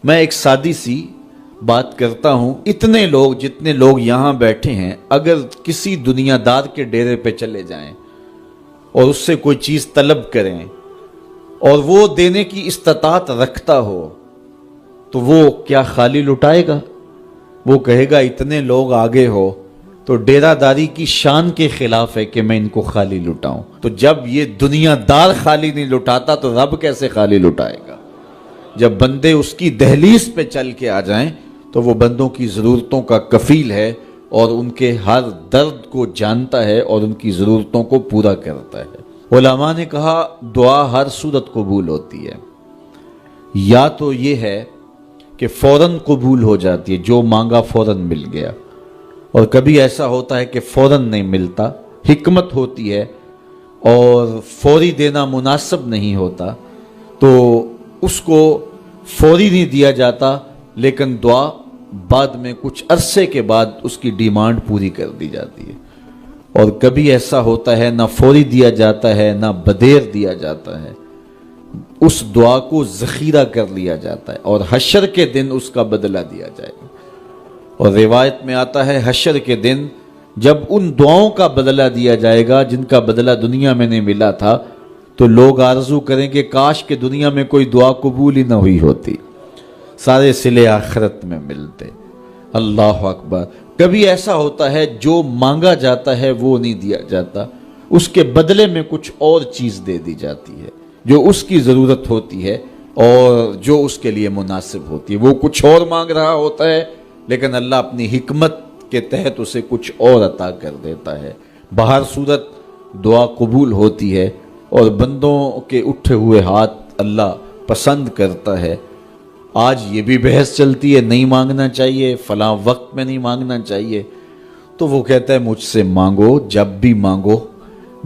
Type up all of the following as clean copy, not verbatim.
میں ایک سادی سی بات کرتا ہوں، اتنے لوگ جتنے لوگ یہاں بیٹھے ہیں اگر کسی دنیا دار کے ڈیرے پہ چلے جائیں اور اس سے کوئی چیز طلب کریں اور وہ دینے کی استطاعت رکھتا ہو تو وہ کیا خالی لٹائے گا؟ وہ کہے گا اتنے لوگ آگے ہو تو ڈیرہ داری کی شان کے خلاف ہے کہ میں ان کو خالی لٹاؤں۔ تو جب یہ دنیا دار خالی نہیں لٹاتا تو رب کیسے خالی لٹائے گا؟ جب بندے اس کی دہلیز پہ چل کے آ جائیں تو وہ بندوں کی ضرورتوں کا کفیل ہے اور ان کے ہر درد کو جانتا ہے اور ان کی ضرورتوں کو پورا کرتا ہے۔ علماء نے کہا دعا ہر صورت قبول ہوتی ہے، یا تو یہ ہے کہ فوراً قبول ہو جاتی ہے، جو مانگا فوراً مل گیا، اور کبھی ایسا ہوتا ہے کہ فوراً نہیں ملتا، حکمت ہوتی ہے اور فوری دینا مناسب نہیں ہوتا تو اس کو فوری نہیں دیا جاتا، لیکن دعا بعد میں کچھ عرصے کے بعد اس کی ڈیمانڈ پوری کر دی جاتی ہے۔ اور کبھی ایسا ہوتا ہے نہ فوری دیا جاتا ہے نہ بدیر دیا جاتا ہے، اس دعا کو ذخیرہ کر لیا جاتا ہے اور حشر کے دن اس کا بدلہ دیا جائے گا۔ اور روایت میں آتا ہے حشر کے دن جب ان دعاؤں کا بدلہ دیا جائے گا جن کا بدلہ دنیا میں نہیں ملا تھا تو لوگ آرزو کریں کہ کاش کہ دنیا میں کوئی دعا قبول ہی نہ ہوئی ہوتی، سارے صلے آخرت میں ملتے۔ اللہ اکبر۔ کبھی ایسا ہوتا ہے جو مانگا جاتا ہے وہ نہیں دیا جاتا، اس کے بدلے میں کچھ اور چیز دے دی جاتی ہے جو اس کی ضرورت ہوتی ہے اور جو اس کے لیے مناسب ہوتی ہے۔ وہ کچھ اور مانگ رہا ہوتا ہے لیکن اللہ اپنی حکمت کے تحت اسے کچھ اور عطا کر دیتا ہے۔ بہر صورت دعا قبول ہوتی ہے اور بندوں کے اٹھے ہوئے ہاتھ اللہ پسند کرتا ہے۔ آج یہ بھی بحث چلتی ہے نہیں مانگنا چاہیے، فلاں وقت میں نہیں مانگنا چاہیے، تو وہ کہتا ہے مجھ سے مانگو جب بھی مانگو،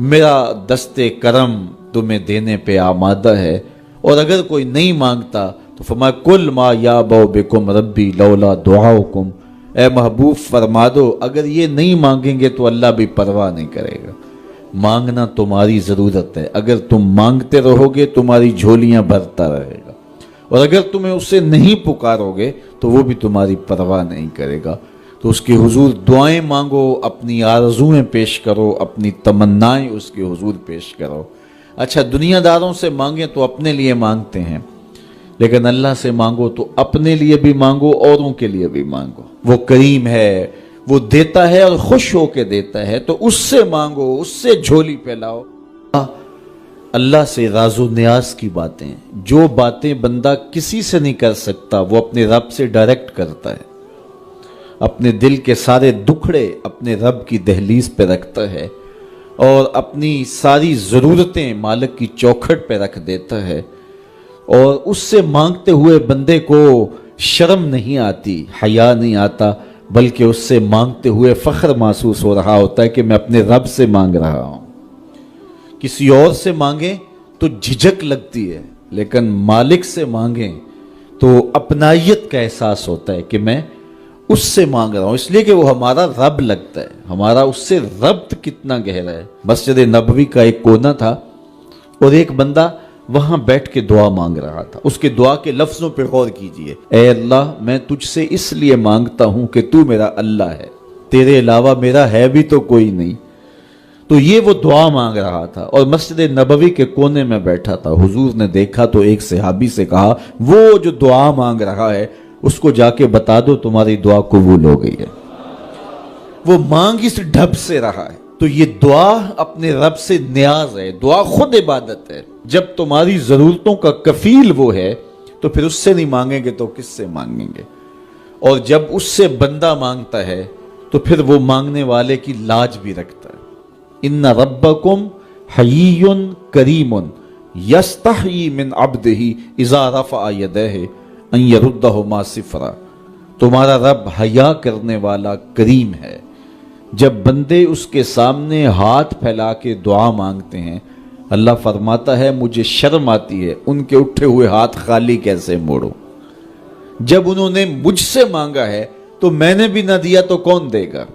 میرا دست کرم تمہیں دینے پہ آمادہ ہے۔ اور اگر کوئی نہیں مانگتا تو فرمایا کل ما یابو بکم ربی لولا دعاؤکم، اے محبوب فرما دو اگر یہ نہیں مانگیں گے تو اللہ بھی پرواہ نہیں کرے گا۔ مانگنا تمہاری ضرورت ہے، اگر تم مانگتے رہو گے تمہاری جھولیاں بھرتا رہے گا، اور اگر تمہیں اسے نہیں پکارو گے تو وہ بھی تمہاری پرواہ نہیں کرے گا۔ تو اس کے حضور دعائیں مانگو، اپنی آرزویں پیش کرو، اپنی تمنائیں اس کے حضور پیش کرو۔ اچھا دنیا داروں سے مانگیں تو اپنے لیے مانگتے ہیں، لیکن اللہ سے مانگو تو اپنے لیے بھی مانگو، اوروں کے لیے بھی مانگو۔ وہ کریم ہے، وہ دیتا ہے اور خوش ہو کے دیتا ہے، تو اس سے مانگو، اس سے جھولی پھیلاؤ۔ اللہ سے راز و نیاز کی باتیں، جو باتیں بندہ کسی سے نہیں کر سکتا وہ اپنے رب سے ڈائریکٹ کرتا ہے، اپنے دل کے سارے دکھڑے اپنے رب کی دہلیز پہ رکھتا ہے اور اپنی ساری ضرورتیں مالک کی چوکھٹ پہ رکھ دیتا ہے، اور اس سے مانگتے ہوئے بندے کو شرم نہیں آتی، حیا نہیں آتا، بلکہ اس سے مانگتے ہوئے فخر محسوس ہو رہا ہوتا ہے کہ میں اپنے رب سے مانگ رہا ہوں۔ کسی اور سے مانگیں تو جھجک لگتی ہے، لیکن مالک سے مانگیں تو اپنائیت کا احساس ہوتا ہے کہ میں اس سے مانگ رہا ہوں، اس لیے کہ وہ ہمارا رب لگتا ہے، ہمارا اس سے ربط کتنا گہرا ہے۔ مسجد نبوی کا ایک کونا تھا اور ایک بندہ وہاں بیٹھ کے دعا مانگ رہا تھا۔ اس کے دعا کے لفظوں پہ غور کیجئے، اے اللہ میں تجھ سے اس لیے مانگتا ہوں کہ تو میرا اللہ ہے، تیرے علاوہ میرا ہے بھی تو کوئی نہیں۔ تو یہ وہ دعا مانگ رہا تھا اور مسجد نبوی کے کونے میں بیٹھا تھا۔ حضور نے دیکھا تو ایک صحابی سے کہا وہ جو دعا مانگ رہا ہے اس کو جا کے بتا دو تمہاری دعا قبول ہو گئی ہے۔ وہ مانگ اس ڈھب سے رہا ہے۔ تو یہ دعا اپنے رب سے نیاز ہے، دعا خود عبادت ہے۔ جب تمہاری ضرورتوں کا کفیل وہ ہے تو پھر اس سے نہیں مانگیں گے تو کس سے مانگیں گے؟ اور جب اس سے بندہ مانگتا ہے تو پھر وہ مانگنے والے کی لاج بھی رکھتا ہے۔ ان ربکم حیی کریم یستحیی من عبدہ اذا رفع یدہ ان یردہما صفرا۔ تمہارا رب حیا کرنے والا کریم ہے، جب بندے اس کے سامنے ہاتھ پھیلا کے دعا مانگتے ہیں اللہ فرماتا ہے مجھے شرم آتی ہے ان کے اٹھے ہوئے ہاتھ خالی کیسے موڑوں۔ جب انہوں نے مجھ سے مانگا ہے تو میں نے بھی نہ دیا تو کون دے گا؟